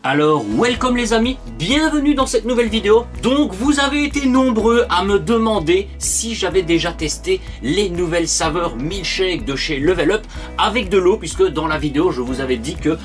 Alors, welcome les amis, bienvenue dans cette nouvelle vidéo. Donc, vous avez été nombreux à me demander si j'avais déjà testé les nouvelles saveurs milkshake de chez Level Up avec de l'eau, puisque dans la vidéo, je vous avais dit que,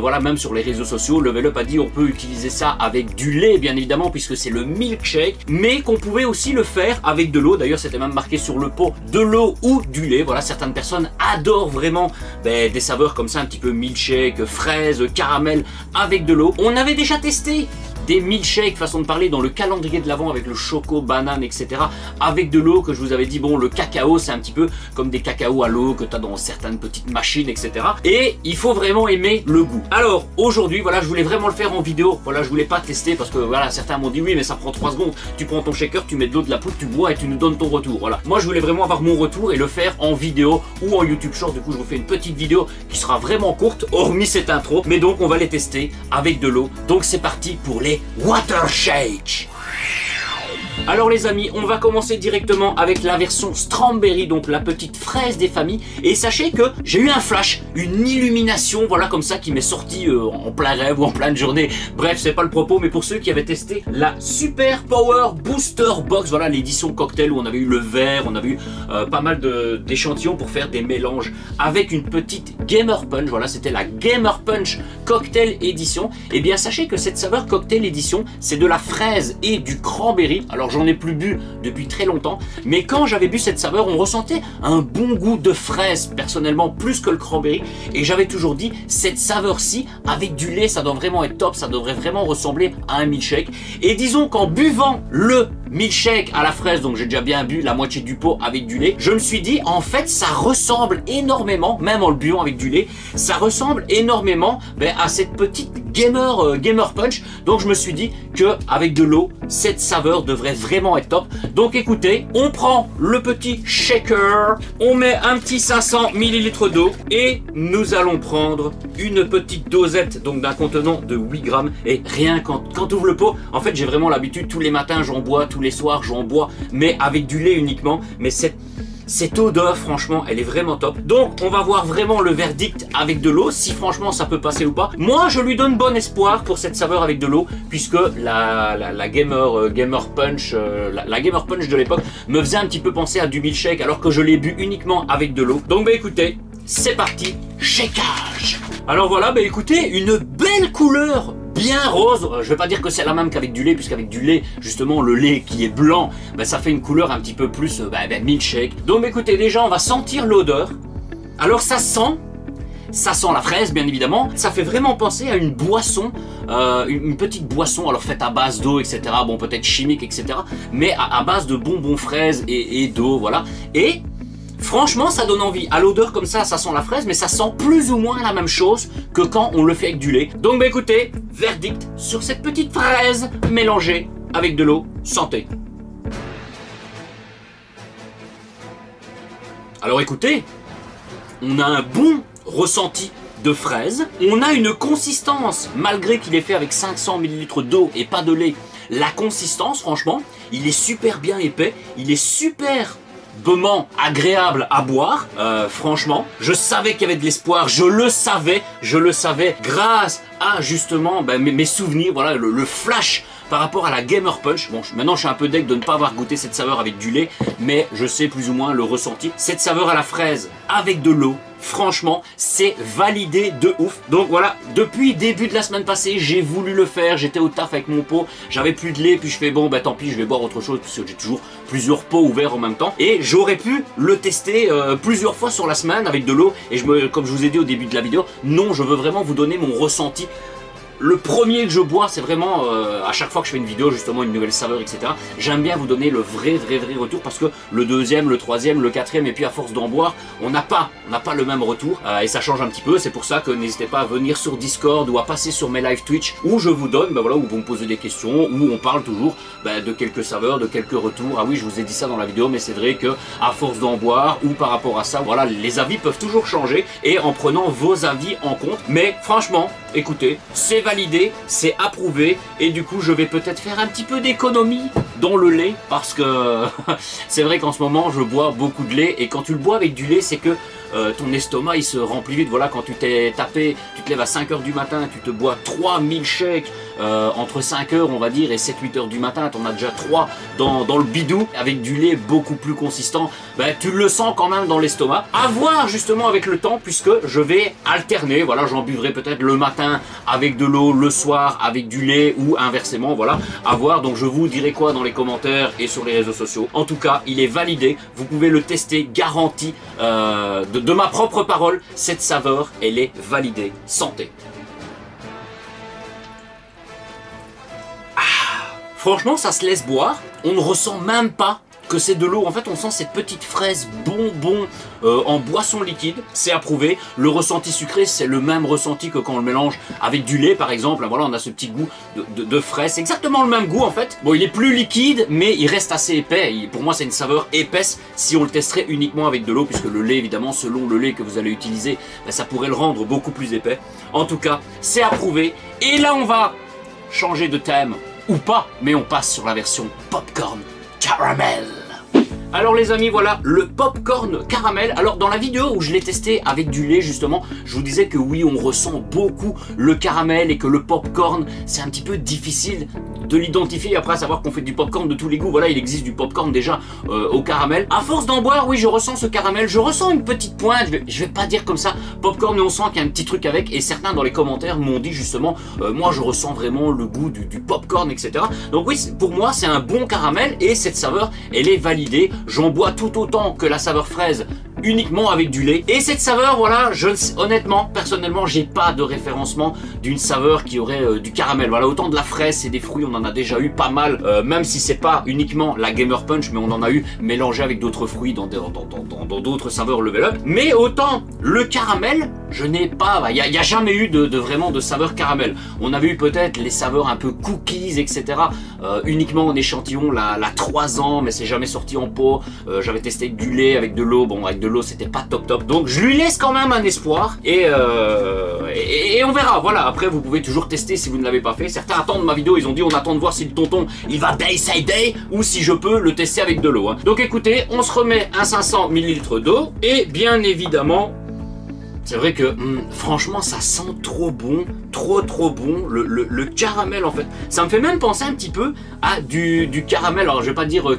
voilà, même sur les réseaux sociaux, Level Up a dit on peut utiliser ça avec du lait, bien évidemment, puisque c'est le milkshake, mais qu'on pouvait aussi le faire avec de l'eau. D'ailleurs, c'était même marqué sur le pot de l'eau ou du lait. Voilà, certaines personnes adorent vraiment des saveurs comme ça, un petit peu milkshake, fraise, caramel, avec de l'eau. On avait déjà testé des milkshakes, façon de parler, dans le calendrier de l'Avent avec le choco, banane, etc. avec de l'eau, que je vous avais dit, bon, le cacao, c'est un petit peu comme des cacao à l'eau que tu as dans certaines petites machines, etc. Et il faut vraiment aimer le goût. Alors, aujourd'hui, voilà, je voulais vraiment le faire en vidéo. Voilà, je voulais pas tester parce que, voilà, certains m'ont dit, oui, mais ça prend 3 secondes. Tu prends ton shaker, tu mets de l'eau, de la poudre, tu bois et tu nous donnes ton retour. Voilà. Moi, je voulais vraiment avoir mon retour et le faire en vidéo ou en YouTube Short. Du coup, je vous fais une petite vidéo qui sera vraiment courte, hormis cette intro. Mais donc, on va les tester avec de l'eau. Donc, c'est parti pour les Water Shake. Alors les amis, on va commencer directement avec la version Strawberry, donc la petite fraise des familles. Et sachez que j'ai eu un flash, une illumination, voilà, comme ça, qui m'est sortie en plein rêve ou en pleine journée. Bref, c'est pas le propos, mais pour ceux qui avaient testé la Super Power Booster Box, voilà, l'édition cocktail où on avait eu le verre, on avait eu pas mal d'échantillons pour faire des mélanges avec une petite Gamer Punch. Voilà, c'était la Gamer Punch Cocktail Edition. Et bien sachez que cette saveur Cocktail Edition, c'est de la fraise et du cranberry. Alors j'en ai plus bu depuis très longtemps, mais quand j'avais bu cette saveur, on ressentait un bon goût de fraise, personnellement, plus que le cranberry. Et j'avais toujours dit, cette saveur-ci, avec du lait, ça doit vraiment être top, ça devrait vraiment ressembler à un milkshake. Et disons qu'en buvant le milkshake à la fraise, donc j'ai déjà bien bu la moitié du pot avec du lait, je me suis dit, en fait, ça ressemble énormément, même en le buvant avec du lait, ça ressemble énormément à cette petite Gamer Punch. Donc je me suis dit que avec de l'eau, cette saveur devrait vraiment être top. Donc écoutez, on prend le petit shaker, on met un petit 500 ml d'eau et nous allons prendre une petite dosette, donc d'un contenant de 8 grammes. Et rien quand tu ouvres le pot, en fait j'ai vraiment l'habitude, tous les matins j'en bois, tous les soirs j'en bois, mais avec du lait uniquement. Mais cette odeur, franchement, elle est vraiment top. Donc, on va voir vraiment le verdict avec de l'eau, si franchement ça peut passer ou pas. Moi, je lui donne bon espoir pour cette saveur avec de l'eau, puisque la Gamer Punch, la Gamer Punch de l'époque me faisait un petit peu penser à du milkshake, alors que je l'ai bu uniquement avec de l'eau. Donc, écoutez, c'est parti, shakeage. Alors voilà, écoutez, une belle couleur, bien rose. Je vais pas dire que c'est la même qu'avec du lait, puisqu'avec du lait, justement, le lait qui est blanc, ça fait une couleur un petit peu plus milkshake. Donc écoutez, déjà on va sentir l'odeur. Alors ça sent la fraise, bien évidemment. Ça fait vraiment penser à une boisson, une petite boisson, alors faite à base d'eau, etc. Bon, peut-être chimique, etc. Mais à base de bonbons fraises et d'eau, voilà. Et franchement, ça donne envie. À l'odeur comme ça sent la fraise, mais ça sent plus ou moins la même chose que quand on le fait avec du lait. Donc écoutez, verdict sur cette petite fraise mélangée avec de l'eau. Santé. Alors écoutez, on a un bon ressenti de fraise. On a une consistance, malgré qu'il est fait avec 500 ml d'eau et pas de lait. La consistance, franchement, il est super bien épais. Il est super agréable à boire, franchement. Je savais qu'il y avait de l'espoir, je le savais grâce à justement mes souvenirs, voilà, le flash par rapport à la Gamer Punch. Bon, maintenant je suis un peu deg de ne pas avoir goûté cette saveur avec du lait, mais je sais plus ou moins le ressenti. Cette saveur à la fraise avec de l'eau, franchement, c'est validé de ouf. Donc voilà, depuis début de la semaine passée, j'ai voulu le faire. J'étais au taf avec mon pot, j'avais plus de lait, puis je fais bon, tant pis, je vais boire autre chose, puisque j'ai toujours plusieurs pots ouverts en même temps. Et j'aurais pu le tester plusieurs fois sur la semaine avec de l'eau. Et comme je vous ai dit au début de la vidéo, non, je veux vraiment vous donner mon ressenti. Le premier que je bois, c'est vraiment, à chaque fois que je fais une vidéo, justement une nouvelle saveur, etc. J'aime bien vous donner le vrai retour, parce que le deuxième, le troisième, le quatrième, et puis à force d'en boire, on n'a pas le même retour, et ça change un petit peu. C'est pour ça que n'hésitez pas à venir sur Discord ou à passer sur mes live Twitch, où je vous donne, voilà, où vous me posez des questions, où on parle toujours de quelques saveurs, de quelques retours. Ah oui, je vous ai dit ça dans la vidéo, mais c'est vrai que à force d'en boire, ou par rapport à ça, voilà, les avis peuvent toujours changer, et en prenant vos avis en compte. Mais franchement, écoutez, c'est validé, c'est approuvé, et du coup je vais peut-être faire un petit peu d'économie dans le lait parce que c'est vrai qu'en ce moment je bois beaucoup de lait et quand tu le bois avec du lait c'est que ton estomac il se remplit vite. Voilà, quand tu t'es tapé, tu te lèves à 5 h du matin, tu te bois 3 milkshakes entre 5 h on va dire et 7-8 h du matin, t'en as déjà 3 dans le bidou avec du lait beaucoup plus consistant, ben, tu le sens quand même dans l'estomac. À voir justement avec le temps puisque je vais alterner, voilà, j'en buvrai peut-être le matin avec de l'eau, le soir avec du lait ou inversement, voilà, à voir. Donc je vous dirai quoi dans les commentaires et sur les réseaux sociaux. En tout cas, il est validé, vous pouvez le tester, garanti de ma propre parole, cette saveur, elle est validée. Santé. Franchement, ça se laisse boire. On ne ressent même pas que c'est de l'eau. En fait, on sent cette petite fraise bonbon en boisson liquide. C'est approuvé. Le ressenti sucré, c'est le même ressenti que quand on le mélange avec du lait, par exemple. Voilà, on a ce petit goût de fraise. C'est exactement le même goût, en fait. Bon, il est plus liquide, mais il reste assez épais. Pour moi, c'est une saveur épaisse si on le testerait uniquement avec de l'eau, puisque le lait, évidemment, selon le lait que vous allez utiliser, ben, ça pourrait le rendre beaucoup plus épais. En tout cas, c'est approuvé. Et là, on va changer de thème. Ou pas, mais on passe sur la version popcorn caramel. Alors les amis, voilà le popcorn caramel. Alors dans la vidéo où je l'ai testé avec du lait justement, je vous disais que oui, on ressent beaucoup le caramel et que le popcorn, c'est un petit peu difficile de l'identifier. Après, à savoir qu'on fait du popcorn de tous les goûts, voilà, il existe du popcorn déjà au caramel. À force d'en boire, oui, je ressens ce caramel, je ressens une petite pointe, je vais pas dire comme ça popcorn, mais on sent qu'il y a un petit truc avec. Et certains dans les commentaires m'ont dit justement, moi je ressens vraiment le goût du popcorn, etc. Donc oui, pour moi c'est un bon caramel et cette saveur, elle est validée. J'en bois tout autant que la saveur fraise uniquement avec du lait. Et cette saveur, voilà, honnêtement, personnellement, j'ai pas de référencement d'une saveur qui aurait du caramel. Voilà, autant de la fraise, c'est des fruits, on en a déjà eu pas mal, même si c'est pas uniquement la Gamer Punch, mais on en a eu mélangé avec d'autres fruits dans d'autres saveurs level up. Mais autant le caramel, je n'ai pas, il y a jamais eu vraiment de saveur caramel. On avait eu peut-être les saveurs un peu cookies, etc. Uniquement en échantillon, la 3 ans, mais c'est jamais sorti en pot. J'avais testé avec du lait, avec de l'eau, bon, avec de l'eau c'était pas top. Donc je lui laisse quand même un espoir et on verra. Voilà, après vous pouvez toujours tester si vous ne l'avez pas fait. Certains attendent ma vidéo, ils ont dit on attend de voir si le tonton il va day say day ou si je peux le tester avec de l'eau, hein. Donc écoutez, on se remet un 500 ml d'eau et bien évidemment c'est vrai que franchement ça sent trop bon, trop bon, le caramel en fait. Ça me fait même penser un petit peu à du caramel, alors je vais pas dire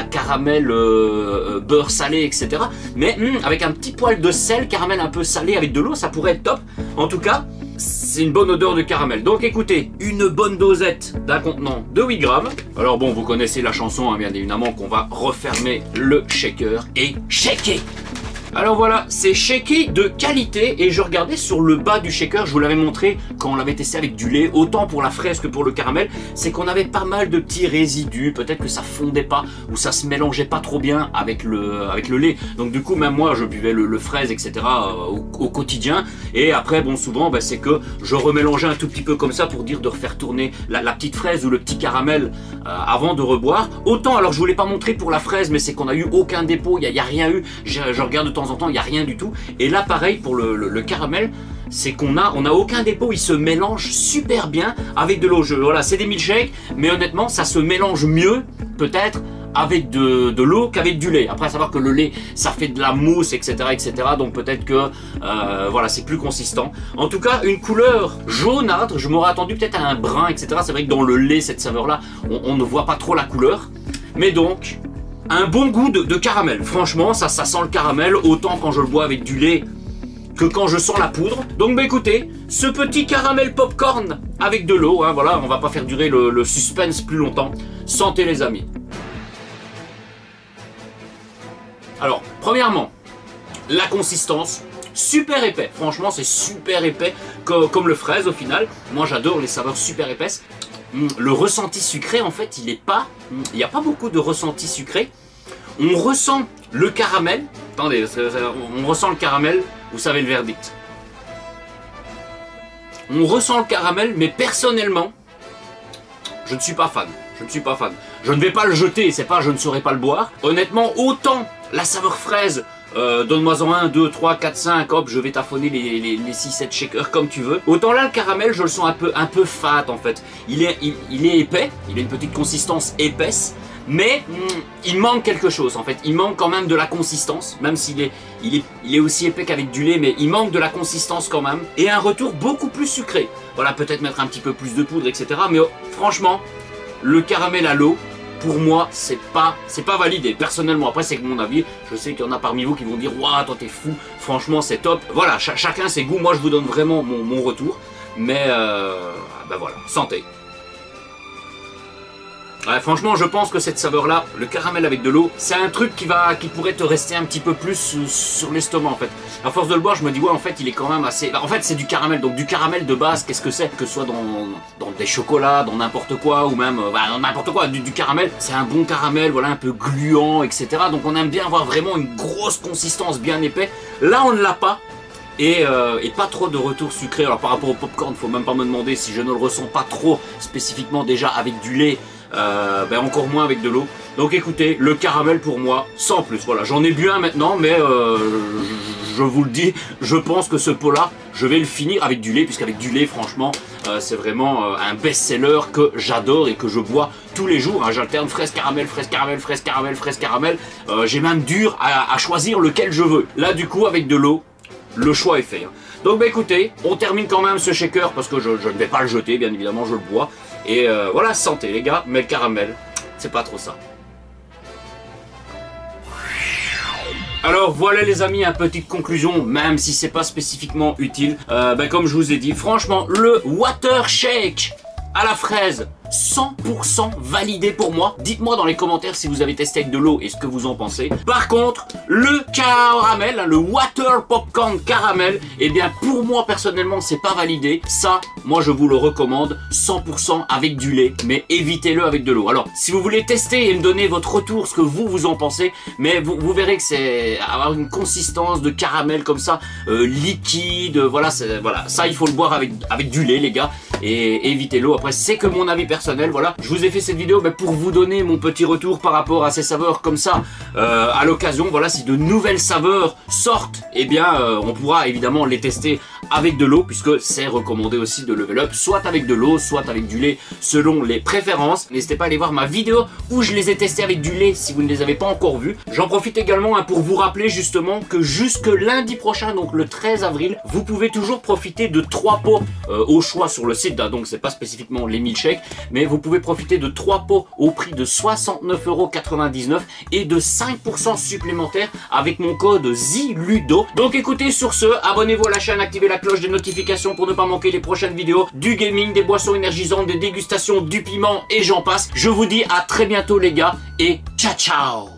caramel beurre salé etc. Mais avec un petit poil de sel, caramel un peu salé avec de l'eau, ça pourrait être top. En tout cas, c'est une bonne odeur de caramel. Donc écoutez, une bonne dosette d'un contenant de 8 grammes. Alors bon, vous connaissez la chanson, hein, bien évidemment, qu'on va refermer le shaker et shaker. Alors voilà, c'est shaké de qualité et je regardais sur le bas du shaker, je vous l'avais montré quand on l'avait testé avec du lait, autant pour la fraise que pour le caramel, c'est qu'on avait pas mal de petits résidus, peut-être que ça fondait pas ou ça se mélangeait pas trop bien avec le lait. Donc du coup même moi je buvais le fraise etc. Au quotidien et après bon souvent bah, c'est que je remélangeais un tout petit peu comme ça pour dire de refaire tourner la petite fraise ou le petit caramel avant de reboire. Autant alors je vous l'ai pas montré pour la fraise mais c'est qu'on a eu aucun dépôt, il y a rien eu, je regarde de temps en temps, il n'y a rien du tout. Et là pareil pour le caramel, c'est qu'on a aucun dépôt, il se mélange super bien avec de l'eau. Voilà, c'est des milkshakes, mais honnêtement ça se mélange mieux peut-être avec de l'eau qu'avec du lait. Après à savoir que le lait ça fait de la mousse etc donc peut-être que voilà c'est plus consistant. En tout cas une couleur jaunâtre, je m'aurais attendu peut-être à un brun etc. C'est vrai que dans le lait cette saveur là on ne voit pas trop la couleur, mais donc un bon goût de caramel. Franchement ça sent le caramel autant quand je le bois avec du lait que quand je sens la poudre. Donc bah écoutez, ce petit caramel popcorn avec de l'eau, hein, voilà, on va pas faire durer le suspense plus longtemps. Santé les amis. Alors, premièrement, la consistance, super épais. Franchement, c'est super épais, comme le fraise au final. Moi, j'adore les saveurs super épaisses. Le ressenti sucré, en fait, il n'y a pas beaucoup de ressenti sucré. On ressent le caramel. Attendez, on ressent le caramel, vous savez le verdict. On ressent le caramel, mais personnellement, je ne suis pas fan. Je ne suis pas fan. Je ne vais pas le jeter, c'est pas je ne saurais pas le boire. Honnêtement, autant la saveur fraise donne-moi-en 1, 2, 3, 4, 5, hop, je vais taffonner les 6-7 shakers comme tu veux. Autant là, le caramel, je le sens un peu fat en fait. Il est épais, il a une petite consistance épaisse, mais il manque quelque chose en fait. Il manque quand même de la consistance, même s'il est aussi épais qu'avec du lait, mais il manque de la consistance quand même. Et un retour beaucoup plus sucré. Voilà, peut-être mettre un petit peu plus de poudre, etc. Mais franchement, le caramel à l'eau, pour moi, c'est pas validé, personnellement. Après, c'est que mon avis. Je sais qu'il y en a parmi vous qui vont dire « Waouh, toi t'es fou, franchement c'est top ». Voilà, chacun ses goûts. Moi, je vous donne vraiment mon retour. Mais, ben voilà, santé. Ouais, franchement, je pense que cette saveur-là, le caramel avec de l'eau, c'est un truc qui pourrait te rester un petit peu plus sur l'estomac, en fait. À force de le boire, je me dis, ouais, en fait, il est quand même assez... En fait, c'est du caramel, donc du caramel de base, qu'est-ce que c'est? Que ce soit dans des chocolats, dans n'importe quoi, ou même... dans n'importe quoi, du caramel. C'est un bon caramel, voilà, un peu gluant, etc. Donc on aime bien avoir vraiment une grosse consistance bien épais. Là, on ne l'a pas. Et pas trop de retour sucré. Alors par rapport au popcorn, faut même pas me demander si je ne le ressens pas trop spécifiquement déjà avec du lait, ben encore moins avec de l'eau. Donc écoutez, le caramel pour moi, sans plus. Voilà, j'en ai bu un maintenant, mais je vous le dis, je pense que ce pot-là, je vais le finir avec du lait, puisqu'avec du lait, franchement, c'est vraiment un best-seller que j'adore et que je bois tous les jours. Hein. J'alterne fraise caramel, fraise caramel, fraise caramel, fraise caramel. J'ai même dur à choisir lequel je veux. Là, du coup, avec de l'eau, le choix est fait. Hein. Donc bah écoutez, on termine quand même ce shaker parce que je ne vais pas le jeter, bien évidemment, je le bois. Et voilà, santé les gars, mais le caramel, c'est pas trop ça. Alors voilà les amis, une petite conclusion, même si c'est pas spécifiquement utile. Comme je vous ai dit, franchement, le water shake à la fraise, 100% validé pour moi. Dites-moi dans les commentaires si vous avez testé avec de l'eau et ce que vous en pensez. Par contre, le caramel, le water popcorn caramel, eh bien pour moi personnellement c'est pas validé. Ça, moi je vous le recommande 100% avec du lait, mais évitez-le avec de l'eau. Alors si vous voulez tester et me donner votre retour, ce que vous en pensez, mais vous verrez que c'est avoir une consistance de caramel comme ça, liquide, voilà, ça il faut le boire avec du lait les gars, et évitez l'eau. Après c'est que mon avis personnel, voilà. Je vous ai fait cette vidéo pour vous donner mon petit retour par rapport à ces saveurs comme ça, à l'occasion, voilà, si de nouvelles saveurs sortent, eh bien on pourra évidemment les tester avec de l'eau, puisque c'est recommandé aussi de level up, soit avec de l'eau, soit avec du lait, selon les préférences. N'hésitez pas à aller voir ma vidéo où je les ai testés avec du lait, si vous ne les avez pas encore vus. J'en profite également pour vous rappeler justement que jusque lundi prochain, donc le 13 avril, vous pouvez toujours profiter de 3 pots au choix sur le site, donc c'est pas spécifiquement les milkshakes, mais vous pouvez profiter de 3 pots au prix de 69,99 € et de 5% supplémentaires avec mon code ZILUDO. Donc écoutez, sur ce, abonnez-vous à la chaîne, activez la cloche des notifications pour ne pas manquer les prochaines vidéos, du gaming, des boissons énergisantes, des dégustations, du piment et j'en passe. Je vous dis à très bientôt les gars et ciao ciao.